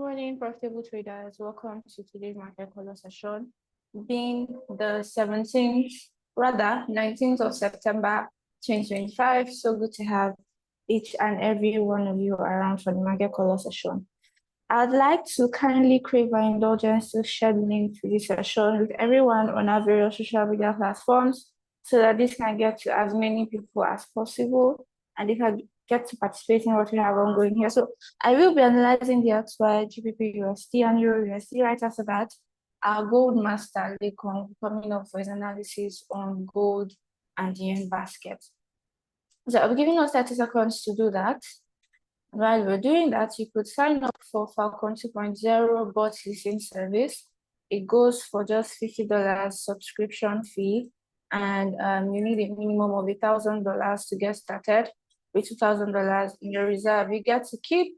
Morning, profitable traders. Welcome to today's market color session, being the 19th of September 2025. So good to have each and every one of you around for the market color session. I'd like to kindly crave your indulgence to share the link to this session with everyone on our various social media platforms so that this can get to as many people as possible and they can get to participate in what we have ongoing here. So I will be analyzing the DXY, GBP USD, and Euro USD. Right after that, our gold master Lekon coming up for his analysis on gold and the yen basket. So I'll be giving us 30 seconds to do that. While we're doing that, you could sign up for Falcon 2.0 bot leasing service. It goes for just $50 subscription fee, and you need a minimum of $1,000 to get started. With $2,000 in your reserve, you get to keep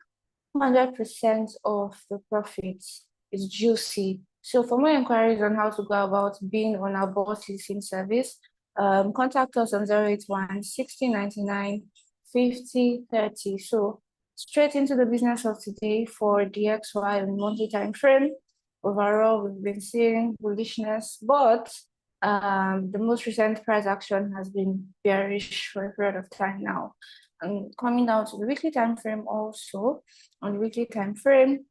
100% of the profits. It's juicy. So for more inquiries on how to go about being on our bot leasing service, contact us on 081 6099 5030. So straight into the business of today for DXY on monthly time frame. Overall, we've been seeing bullishness, but the most recent price action has been bearish for a period of time now. And coming down to the weekly time frame also, on the weekly time frame,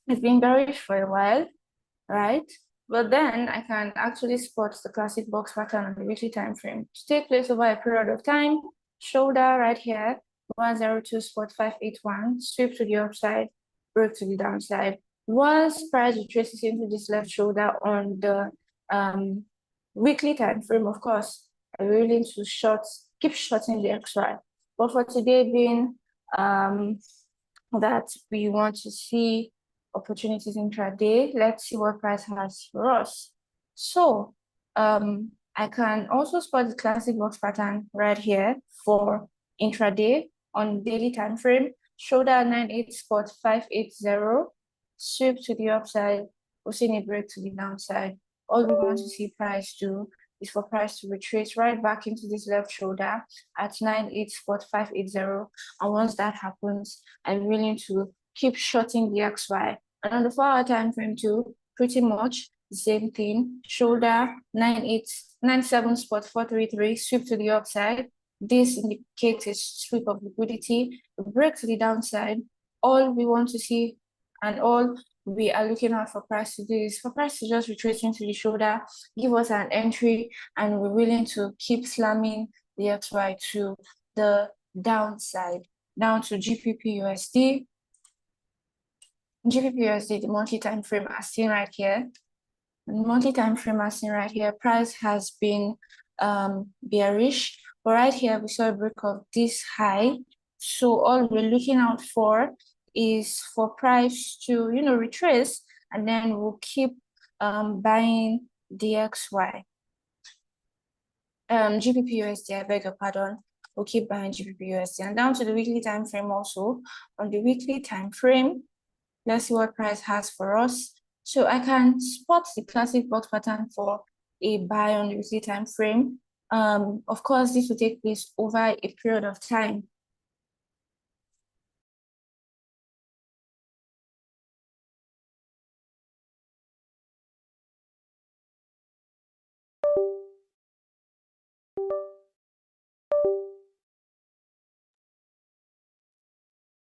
it's been bearish for a while, right? But then I can actually spot the classic box pattern on the weekly time frame to take place over a period of time. Shoulder right here, 102.581, sweep to the upside, break to the downside. Once price retraces into this left shoulder on the weekly time frame, of course, I'm willing to keep shorting the XY. But for today being that we want to see opportunities intraday, let's see what price has for us. So I can also spot the classic box pattern right here for intraday on daily time frame. Shoulder 98.580, sweep to the upside, we're seeing it break to the downside. All we want to see price do is for price to retrace right back into this left shoulder at 98.580. And once that happens, I'm willing to keep shorting the XY. And on the 4-hour time frame too, pretty much the same thing. Shoulder 97.433, sweep to the upside. This indicates a sweep of liquidity, a break to the downside. All we want to see and all we are looking out for price to do is for price to just retrace into the shoulder, give us an entry, and we're willing to keep slamming the XY to the downside. Down to GBP USD. GBP USD, the monthly time frame as seen right here. The monthly time frame as seen right here, price has been bearish, but right here we saw a break of this high. So all we're looking out for is for price to retrace, and then we'll keep buying DXY. GBP USD, I beg your pardon. We'll keep buying GBP USD. And down to the weekly time frame also. On the weekly time frame, let's see what price has for us. So I can spot the classic box pattern for a buy on the weekly time frame. Of course, this will take place over a period of time.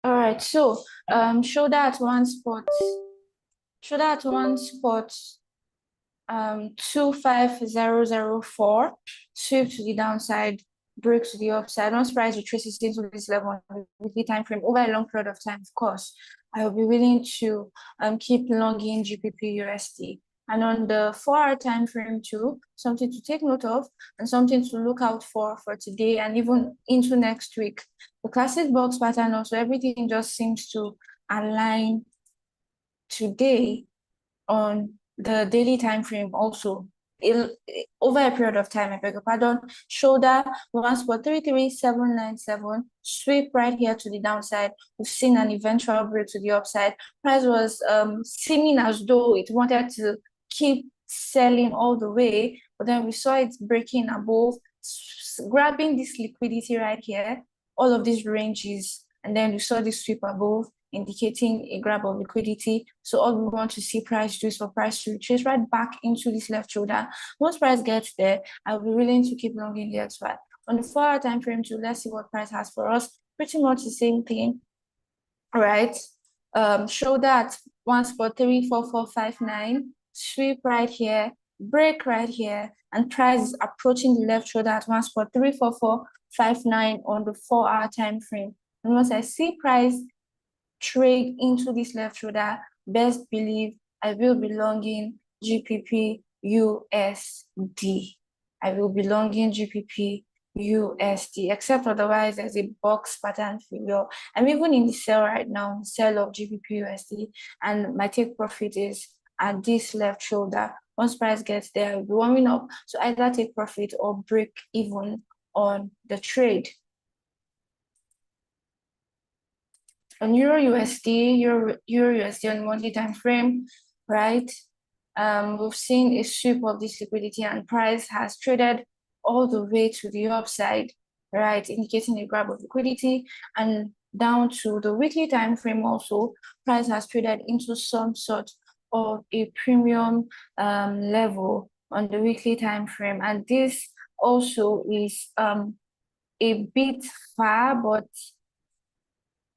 All right, so shoulder at one spot 25004, sweep to the downside, break to the upside. Once price retraces into this level on the weekly time frame over a long period of time, of course, I will be willing to keep longing GBP USD. And on the 4-hour time frame too, something to take note of and something to look out for today and even into next week. The classic box pattern also, everything just seems to align today on the daily time frame also. Over a period of time, I beg your pardon, shoulder 1.33797, sweep right here to the downside. We've seen an eventual break to the upside. Price was seeming as though it wanted to keep selling all the way, but then we saw it breaking above, grabbing this liquidity right here, all of these ranges, and then we saw this sweep above, indicating a grab of liquidity. So all we want to see price do is for price to retrace right back into this left shoulder. Once price gets there, I'll be willing to keep long in the DXY. On the 4-hour time frame too, let's see what price has for us. Pretty much the same thing, right? Shoulder at 1.34459, sweep right here, break right here, and price is approaching the left shoulder at 1.34459 on the 4-hour time frame. And once I see price trade into this left shoulder, best believe I will be longing GBP USD. I will be longing GBP USD, except otherwise there's a box pattern failure. I'm even in the sell right now, sell of GBP USD, and my take profit is at this left shoulder. Once price gets there, I'll be warming up to either take profit or break even on the trade. On Euro USD, Euro USD on monthly time frame, right? We've seen a sweep of this liquidity and price has traded all the way to the upside, right? Indicating a grab of liquidity, and down to the weekly time frame also, price has traded into some sort of a premium level on the weekly time frame. And this also is a bit far, but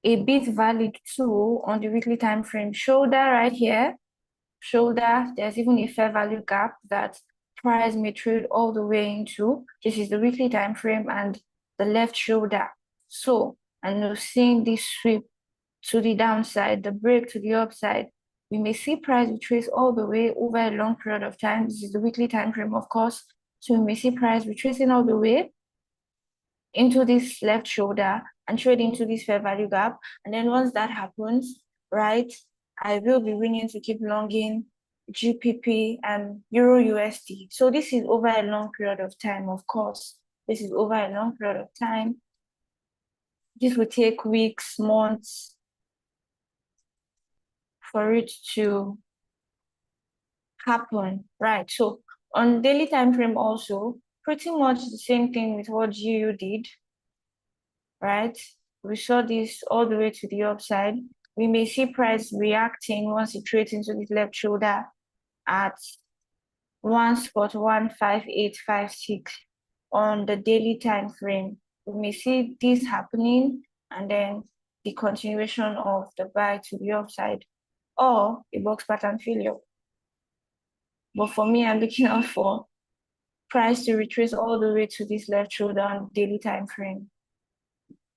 a bit valid too on the weekly time frame. Shoulder right here, shoulder, there's even a fair value gap that price may trade all the way into. This is the weekly time frame and the left shoulder. So, and we're seeing this sweep to the downside, the break to the upside. We may see price retrace all the way over a long period of time. This is the weekly time frame, of course. So we may see price retracing all the way into this left shoulder and trade into this fair value gap. And then once that happens, right, I will be willing to keep longing GBP and Euro USD. So this is over a long period of time, of course. This is over a long period of time. This will take weeks, months for it to happen, right? So on daily time frame also, pretty much the same thing with what GU did, right? We saw this all the way to the upside. We may see price reacting once it trades into this left shoulder at 1.15856 on the daily time frame. We may see this happening and then the continuation of the buy to the upside or a box pattern failure. But for me, I'm looking out for price to retrace all the way to this left shoulder on daily time frame.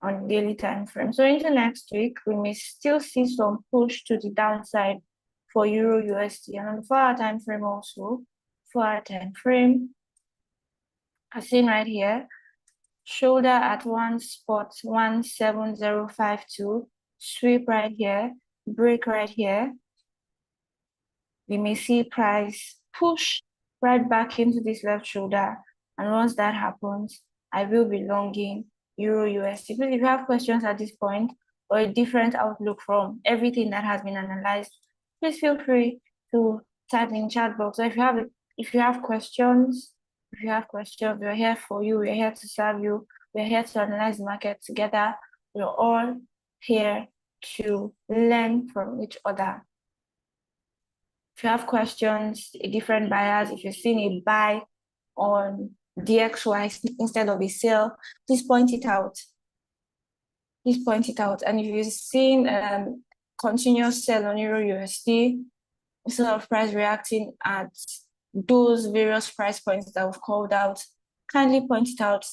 On daily time frame. So into next week, we may still see some push to the downside for Euro USD. And on the 4-hour time frame also, 4-hour time frame, as seen right here, shoulder at 1.17052, sweep right here, break right here. We may see price push right back into this left shoulder. And once that happens, I will be longing Euro USD. But if you have questions at this point or a different outlook from everything that has been analyzed, please feel free to type in chat box. So if you have questions, we're here for you. We're here to serve you. We're here to analyze the market together. We're all here to learn from each other. If you have questions, different buyers, if you're seeing a buy on DXY instead of a sell, please point it out. Please point it out. And if you're seeing continuous sell on Euro USD, instead of price reacting at those various price points that we've called out, kindly point it out.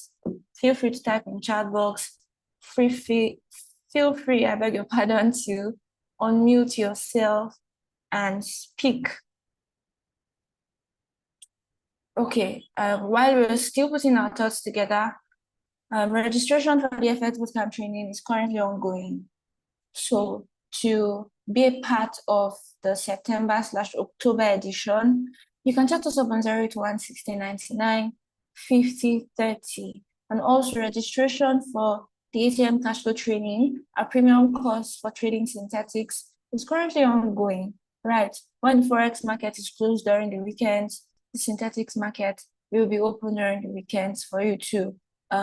Feel free to type in chat box. Feel free, I beg your pardon, to unmute yourself and speak. Okay, while we're still putting our thoughts together, registration for the FX Bootcamp training is currently ongoing. So to be a part of the September/October edition, you can chat us up on 081 6099 50 30. And also registration for the ATM cash flow training, a premium course for trading synthetics, is currently ongoing, right? When the Forex market is closed during the weekends, the synthetics market will be open during the weekends for you to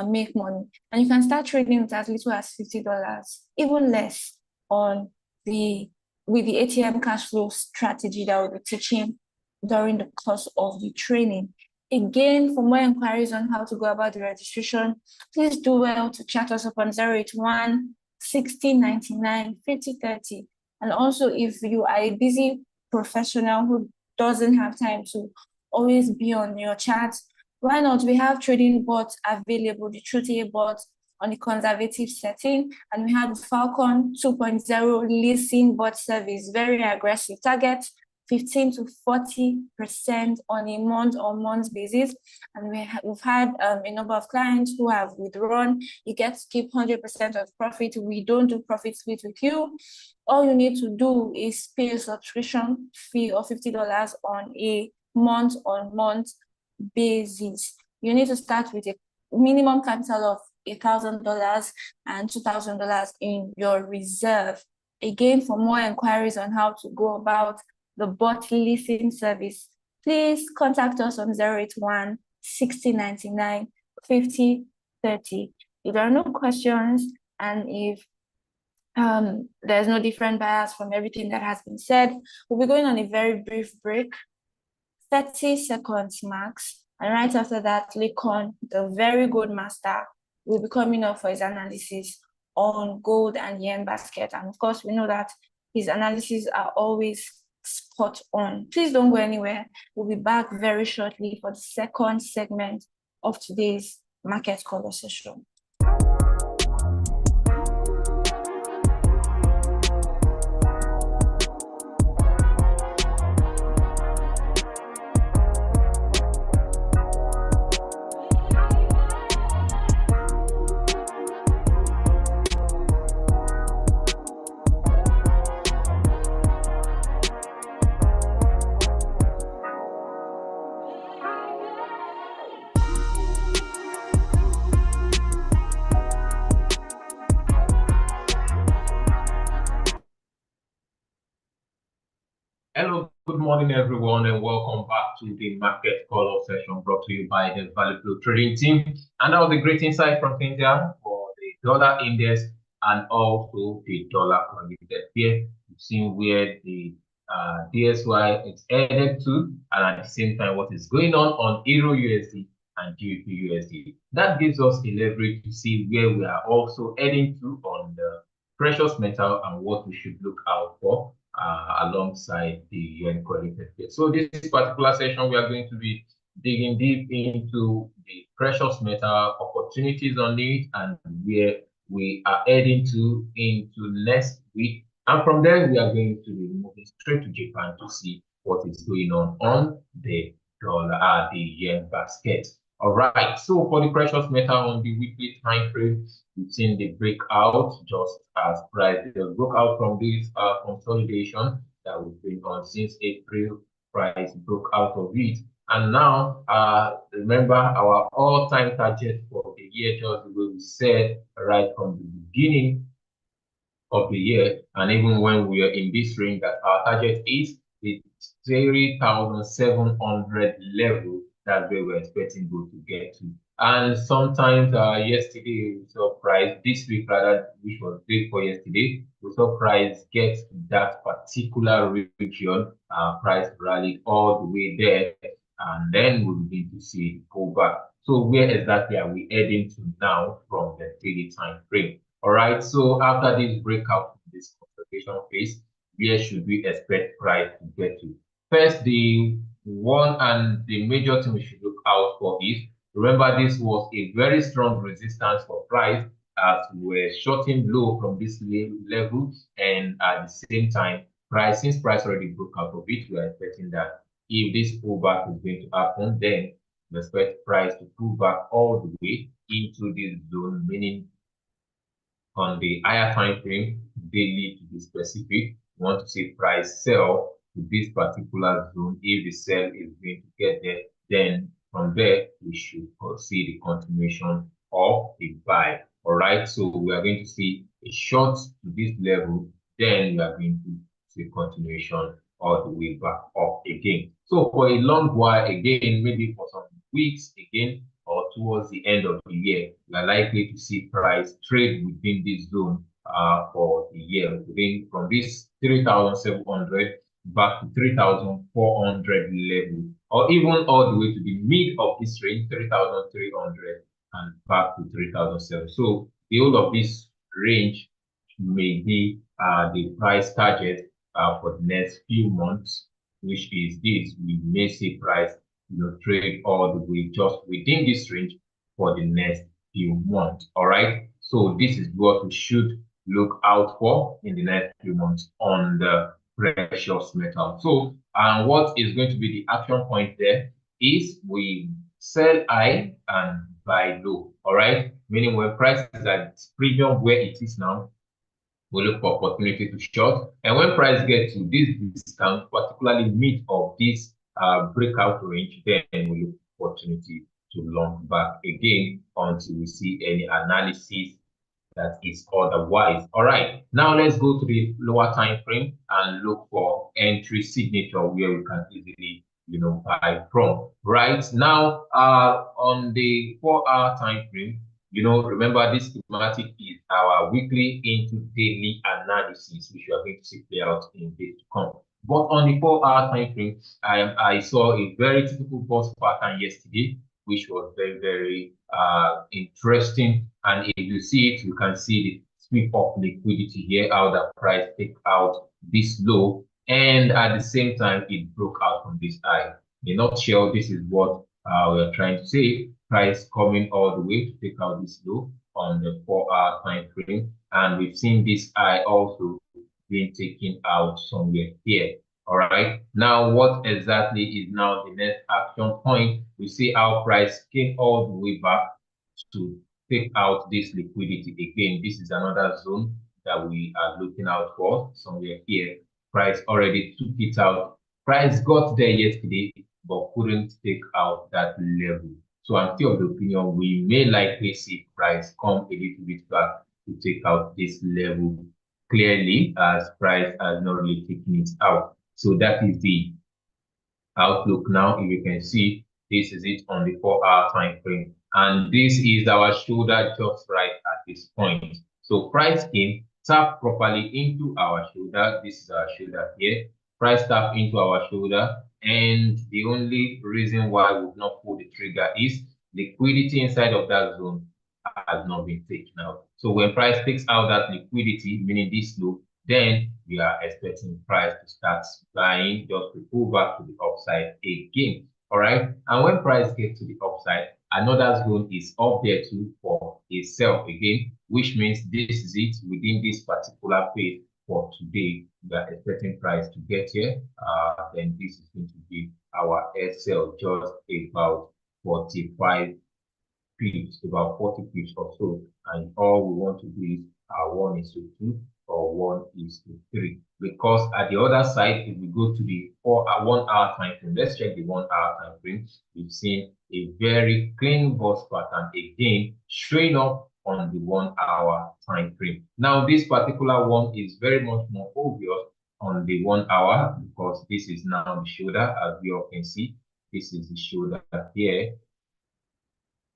make money. And you can start trading with as little as $50, even less, on the ATM cash flow strategy that we'll be teaching during the course of the training. Again, for more inquiries on how to go about the registration, please do well to chat us up on 081 60 99 50 30. And also, if you are a busy professional who doesn't have time to always be on your chat, why not? We have trading bots available, the Truth bot on the conservative setting, and we have the Falcon 2.0 leasing bot service, very aggressive target, 15 to 40% on a month-on-month basis. And we've had a number of clients who have withdrawn. You get to keep 100% of profit. We don't do profit split with you. All you need to do is pay a subscription fee of $50 on a month-on-month basis. You need to start with a minimum capital of $1,000 and $2,000 in your reserve. Again, for more inquiries on how to go about the bot leasing service, please contact us on 081 60 99 50 30. If there are no questions and if there's no different bias from everything that has been said, we'll be going on a very brief break, 30 seconds max. And right after that, Lekon, the very good master, will be coming up for his analysis on gold and yen basket. And of course, we know that his analyses are always spot on. Please don't go anywhere. We'll be back very shortly for the second segment of today's market conversation. Hello, good morning, everyone, and welcome back to the market call-off session brought to you by the Value Flow Trading Team. And that was a great insight from Cynthia for the dollar index and also the dollar converted here. We've seen where the DXY is headed to, and at the same time, what is going on EUR USD and GBP USD. That gives us a leverage to see where we are also heading to on the precious metal and what we should look out for alongside the yen corrected. So this particular session, we are going to be digging deep into the precious metal opportunities on it and where we are heading to into next week. And from there, we are going to be moving straight to Japan to see what is going on the dollar, the yen basket. All right, so for the precious metal on the weekly time frame, we've seen the breakout just as price broke out from this consolidation that we've been on since April. Price broke out of it, and now remember our all-time target for the year, just the way we said right from the beginning of the year, and even when we are in this range, that our target is the 3,700 level. That's where we're expecting gold to get to. And sometimes yesterday we saw price, this week rather, which was day for yesterday, we saw price get to that particular region. Price rallied all the way there, and then we'll begin to see it go back. So where exactly are we heading to now from the daily time frame? All right, so after this breakout, this consolidation phase, where should we expect price to get to? First, the one and the major thing we should look out for is, remember, this was a very strong resistance for price as we're shorting low from this level, and at the same time, since price already broke out of it, we are expecting that if this pullback is going to happen, then we expect price to pull back all the way into this zone, meaning on the higher time frame, daily to be specific, we want to see price sell to this particular zone. If the sell is going to get there, then from there we should see the continuation of the buy. All right, so we are going to see a short to this level, then we are going to see continuation all the way back up again. So for a long while again, maybe for some weeks again, or towards the end of the year, we are likely to see price trade within this zone for the year, moving from this 3,700 back to 3,400 level, or even all the way to the mid of this range, 3,300 and back to 3,007. So the whole of this range may be the price target for the next few months, which is this. We may see price, trade all the way just within this range for the next few months. All right. So this is what we should look out for in the next few months on the precious metal. So, what is going to be the action point there is we sell high and buy low. All right. Meaning when price is at premium where it is now, we look for opportunity to short. And when price gets to this discount, particularly mid of this breakout range, then we look for opportunity to long back again until we see any analysis that is otherwise. All right, now let's go to the lower time frame and look for entry signature where we can easily buy from. Right now, on the 4-hour time frame, remember this schematic is our weekly into daily analysis, which we are going to see play out in days to come. But on the 4-hour time frame, I saw a very typical boss pattern yesterday, which was very, very interesting. And if you see it, you can see the sweep of liquidity here, how the price take out this low, and at the same time, it broke out from this high. In a nutshell, this is what we're trying to say. Price coming all the way to take out this low on the 4-hour time frame. And we've seen this high also being taken out somewhere here. All right. Now, what exactly is now the next action point? We see our price came all the way back to take out this liquidity. Again, this is another zone that we are looking out for somewhere here. Price already took it out. Price got there yesterday, but couldn't take out that level. So I'm still of the opinion we may likely see price come a little bit back to take out this level clearly, as price has not really taken it out. So that is the outlook. Now, if you can see, this is it on the 4-hour time frame, and this is our shoulder just right at this point. So price came, tap properly into our shoulder. This is our shoulder here. Price tap into our shoulder, and the only reason why we've not pulled the trigger is liquidity inside of that zone has not been taken out. So when price takes out that liquidity, meaning this low, then we are expecting price to start buying just to pull back to the upside again. All right. And when price gets to the upside, another zone is up there too for a sell again, which means this is it within this particular phase for today. We are expecting price to get here. Then this is going to be our SL just about 45 pips, about 40 pips or so. And all we want to do is 1:2 or 1:3. Because at the other side, if we go to the 1-hour time frame, let's check the 1-hour time frame. We've seen a very clean boss pattern again showing up on the 1-hour time frame. Now, this particular one is very much more obvious on the 1-hour because this is now the shoulder, as we all can see. This is the shoulder here.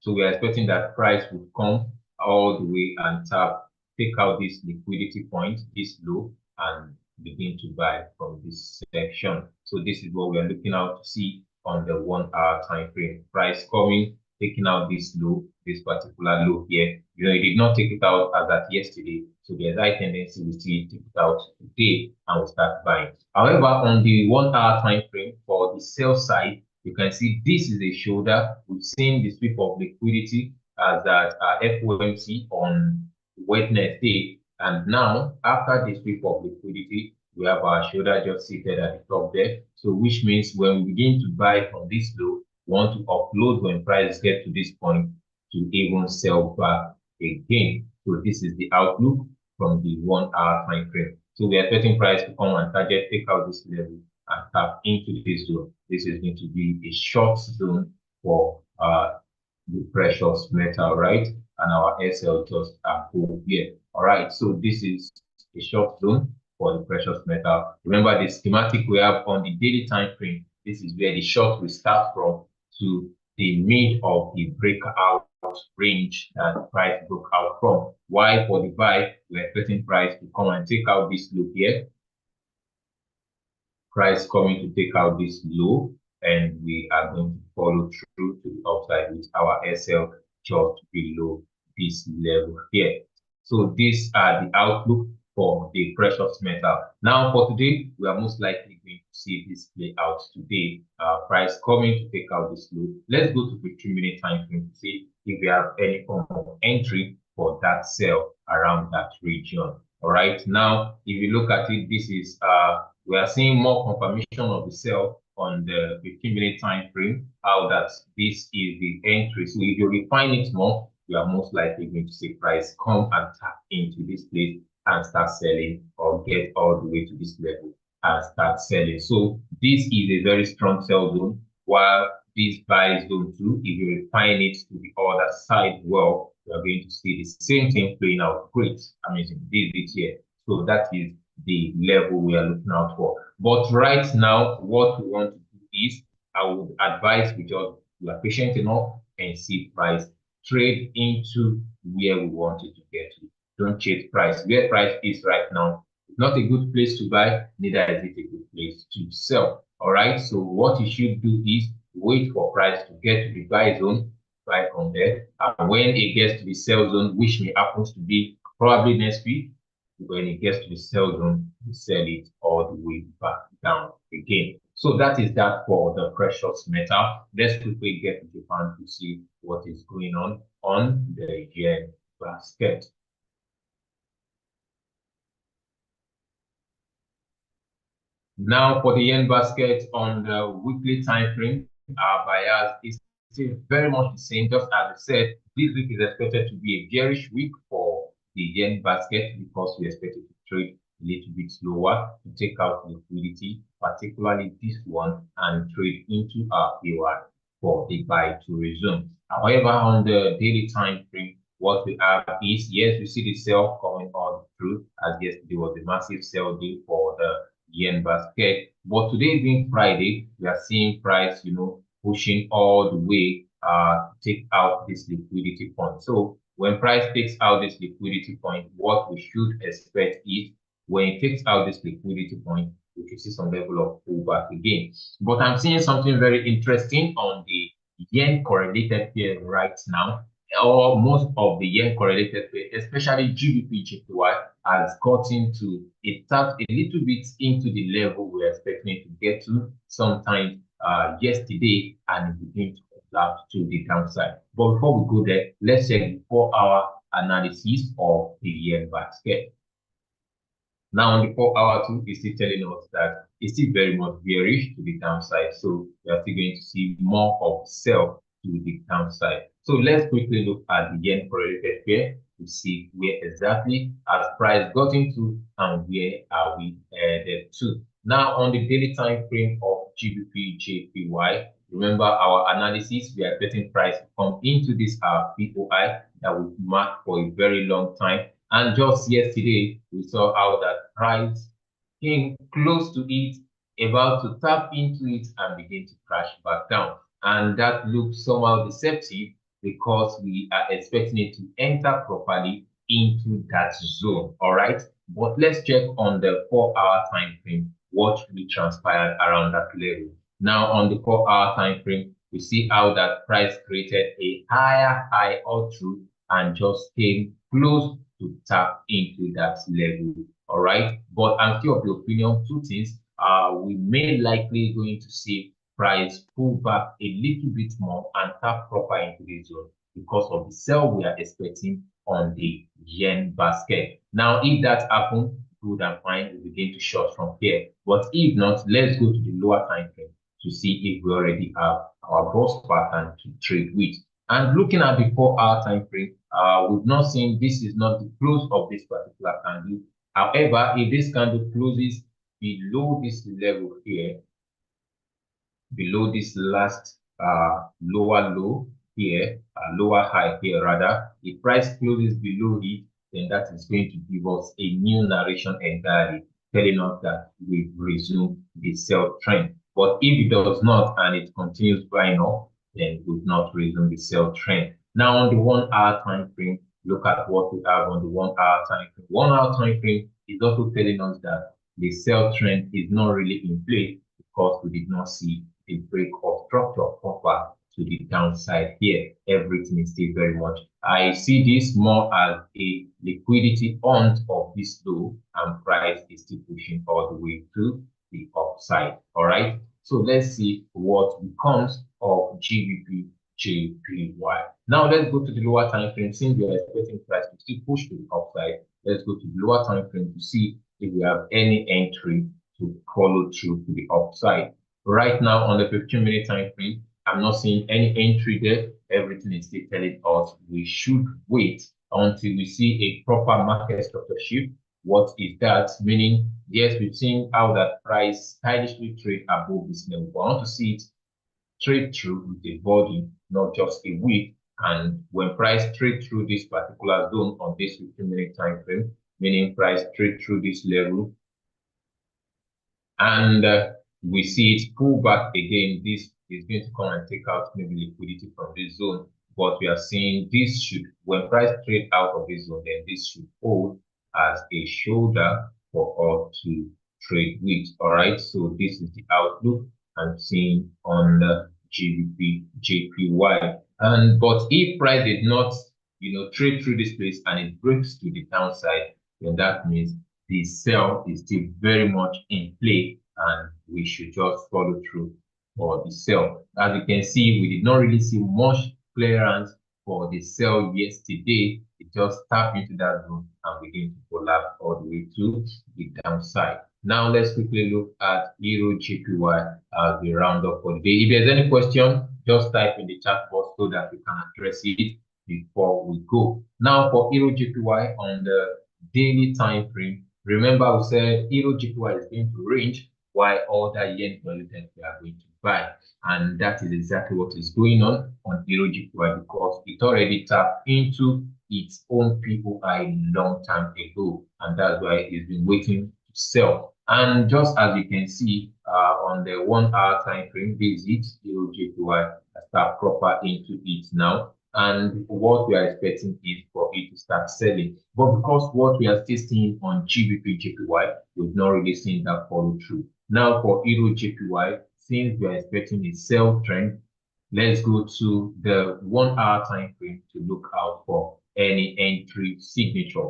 So we are expecting that price will come all the way and tap, take out this liquidity point, this low, and begin to buy from this section. So this is what we are looking out to see on the 1-hour time frame. Price coming, taking out this low, this particular low here. It did not take it out as at yesterday. So there's high tendency we see it take it out today and we'll start buying. However, on the 1-hour time frame for the sell side, you can see this is a shoulder. We've seen the sweep of liquidity as at FOMC on Wednesday. And now, after the sweep of liquidity, we have our shoulder just seated at the top there. So which means when we begin to buy from this low, we want to upload when prices get to this point to even sell back again. So this is the outlook from the 1-hour time frame. So we are expecting price to come and target, take out this level and tap into this zone. This is going to be a short zone for the precious metal, right? And our SL just over here. All right, so this is a short zone for the precious metal. Remember the schematic we have on the daily time frame. This is where the short will start from to the mid of the breakout range that price broke out from, While for the buy, we're expecting price to come and take out this low here. Price coming to take out this low, and we are going to follow through to the upside with our SL just below this level here. So these are the outlook for the precious metal. Now for today, we are most likely going to see this play out today. Price coming to take out this low. Let's go to the 3-minute time frame to see if we have any form of entry for that sell around that region. All right. Now, if you look at it, this is we are seeing more confirmation of the sell on the 15-minute time frame, how that this is the entry. So if you refine it more, you are most likely going to see price come and tap into this place and start selling, or get all the way to this level and start selling. So this is a very strong sell zone, while this buy zone too, if you refine it to the other side, well, you are going to see the same thing playing out great. Amazing. This is here. So that is the level we are looking out for. But right now, what we want to do is, I would advise we just be patient enough and see price trade into where we want it to get to. Don't chase price. Where price is right now, it's not a good place to buy, neither is it a good place to sell. All right. So what you should do is wait for price to get to the buy zone, buy from there. And when it gets to the sell zone, which may happen to be probably next week, when it gets to the sell zone, you sell it all the way back down again. So that is that for the precious metal. Let's quickly get to Japan to see what is going on the yen basket. Now for the yen basket on the weekly time frame, our bias is still very much the same. Just as I said, this week is expected to be a bearish week for the yen basket because we expect it to trade a little bit slower to take out liquidity, particularly this one, and trade into our EUR for the buy to resume. However, on the daily time frame, what we have is, yes, we see the sell coming on through, as yesterday was a massive sell day for the yen basket. But today being Friday, we are seeing price, pushing all the way to take out this liquidity point. So when price takes out this liquidity point, what we should expect is when it takes out this liquidity point, we should see some level of pullback again. But I'm seeing something very interesting on the yen correlated pair right now, or most of the yen correlated pair, especially GBP JPY, has gotten to it tapped a little bit into the level we're expecting it to get to sometime yesterday, and it began to collapse to the downside. But before we go there, let's check the 4-hour analysis of the yen basket. Now on the 4-hour too, is still telling us that it's still very much bearish to the downside. So we are still going to see more of sell to the downside. So let's quickly look at the yen correlated pair to see where exactly has price got into and where are we headed to. Now on the daily time frame of GBP JPY, remember our analysis, we are getting price to come into this POI that we marked for a very long time. And just yesterday, we saw how that price came close to it, about to tap into it and begin to crash back down. And that looks somehow deceptive because we are expecting it to enter properly into that zone. All right. But let's check on the 4-hour time frame what really transpired around that level. Now on the 4-hour time frame, we see how that price created a higher high all through and just came close to tap into that level. All right. But I'm still of the opinion, two things. We may likely going to see price pull back a little bit more and tap proper into the zone because of the sell we are expecting on the yen basket. Now, if that happens, good and fine, we begin to short from here. But if not, let's go to the lower time frame to see if we already have our boss pattern to trade with. And looking at the 4-hour time frame, we've not seen, this is not the close of this particular candle. However, if this candle closes below this level here, below this last lower low here, lower high here rather, if price closes below it, then that is going to give us a new narration entirely, telling us that we've resumed the sell trend. But if it does not and it continues buying up, then we've not resumed the sell trend. Now on the 1-hour time frame, look at what we have on the 1 hour time frame. 1 hour time frame is also telling us that the sell trend is not really in play because we did not see a break of structure proper to the downside here. Everything is still very much. I see this more as a liquidity hunt of this low, and price is still pushing all the way to the upside. All right. So let's see what becomes of GBP JPY. Now let's go to the lower time frame. Since we are expecting price to still push to the upside, let's go to the lower time frame to see if we have any entry to follow through to the upside. Right now on the 15-minute time frame, I'm not seeing any entry there. Everything is still telling us we should wait until we see a proper market structure shift. What is that? Meaning, yes, we've seen how that price stylishly trade above this level. But I want to see it trade through with a body, not just a wick. And when price trade through this particular zone on this 15-minute time frame, meaning price trade through this level, and we see it pull back again, this is going to come and take out maybe liquidity from this zone. But we are seeing this should, when price trade out of this zone, then this should hold as a shoulder for us to trade with. All right, so this is the outlook I'm seeing on the GBP JPY. And but if price did not, trade through this place and it breaks to the downside, then that means the sell is still very much in play, and we should just follow through for the sell. As you can see, we did not really see much clearance for the sell yesterday. It just tapped into that zone and began to collapse all the way to the downside. Now let's quickly look at Euro JPY as we round up for the day. If there's any question, just type in the chat box so that we can address it before we go. Now for Euro JPY on the daily time frame, remember we said Euro JPY is going to range while other yen values we are going to buy. And that is exactly what is going on Euro JPY because it already tapped into its own POI long time ago. And that's why it's been waiting to sell. And just as you can see on the 1 hour time frame, this is Euro JPY start proper into it now. And what we are expecting is for it to start selling. But because what we are still seeing on GBP JPY, we've not really seen that follow through. Now for Euro JPY, since we are expecting a sell trend, let's go to the 1 hour time frame to look out for any entry signature.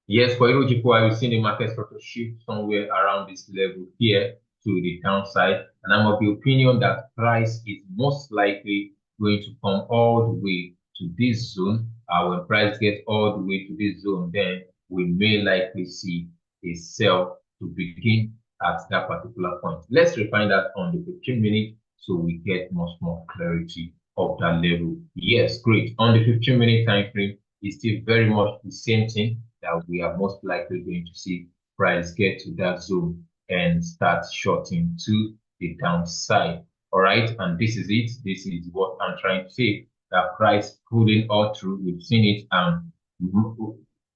Yes, for Euro JPY, we've seen the market structure shift somewhere around this level here to the downside. And I'm of the opinion that price is most likely going to come all the way to this zone. When price gets all the way to this zone, then we may likely see a sell to begin at that particular point. Let's refine that on the 15-minute so we get much more clarity of that level. Yes, great. On the 15-minute time frame, it's still very much the same thing that we are most likely going to see price get to that zone and start shorting to the downside. All right, and this is it. This is what I'm trying to say. That price pulling all through. We've seen it.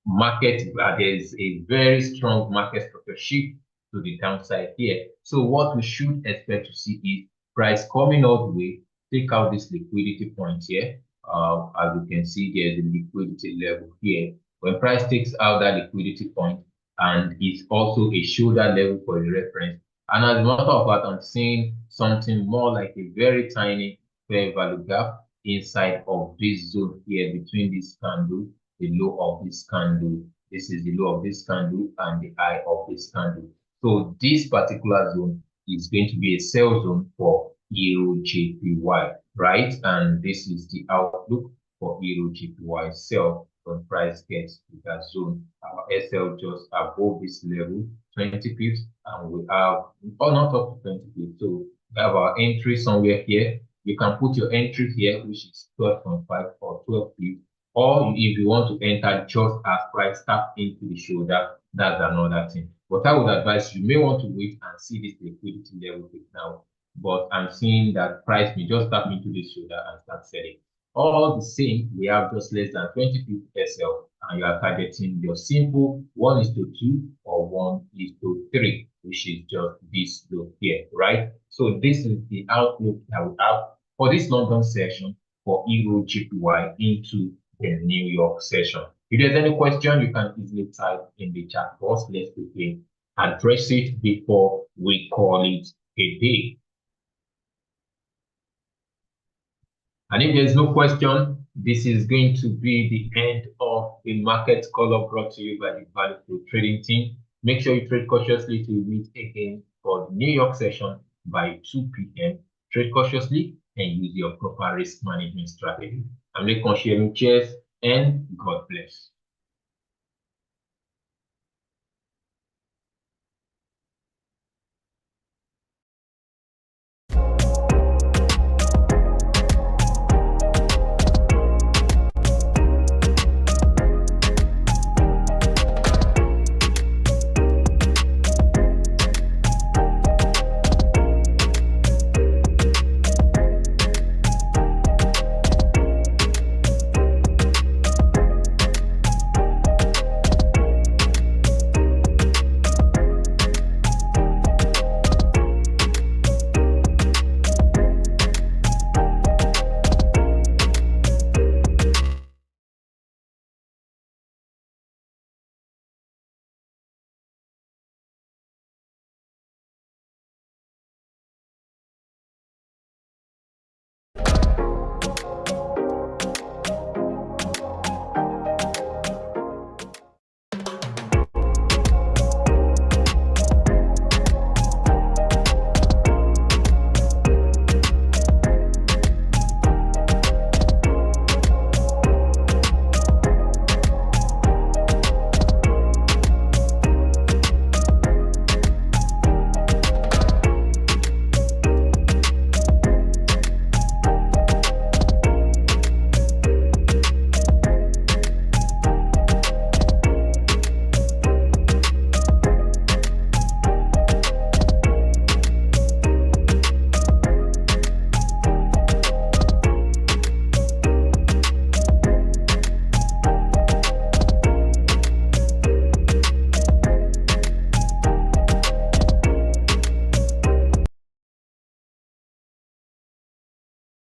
Market. There's a very strong market structure shift to the downside here. So what we should expect to see is price coming all the way. Take out this liquidity point here. As you can see, there's a liquidity level here. When price takes out that liquidity point, and it's also a shoulder level for the reference. And as a matter of fact, I'm seeing something more like a very tiny fair value gap inside of this zone here between this candle, the low of this candle. This is the low of this candle and the high of this candle. So this particular zone is going to be a sell zone for Euro JPY, right? And this is the outlook for Euro JPY sell when price gets to that zone. Our SL just above this level, 20 pips, and we have, not up to 20 pips. So we have our entry somewhere here. You can put your entry here, which is 12.5 or 12 pips. Or if you want to enter just as price tap into the shoulder, that's another thing. But I would advise you may want to wait and see this liquidity level now. But I'm seeing that price may just tap into this shoulder and start selling. All the same, we have just less than 20 pips SL, and you are targeting your simple 1:2 or 1:3, which is just this low here, right? So this is the outlook that we have for this London session for Euro JPY into the New York session. If there's any question, you can easily type in the chat box. Let's quickly address it before we call it a day. And if there's no question, this is going to be the end of the market call-up brought to you by the Value Flow Trading team. Make sure you trade cautiously till we meet again for the New York session by 2 p.m. Trade cautiously and use your proper risk management strategy. I'm Lekon sharing. Cheers and God bless.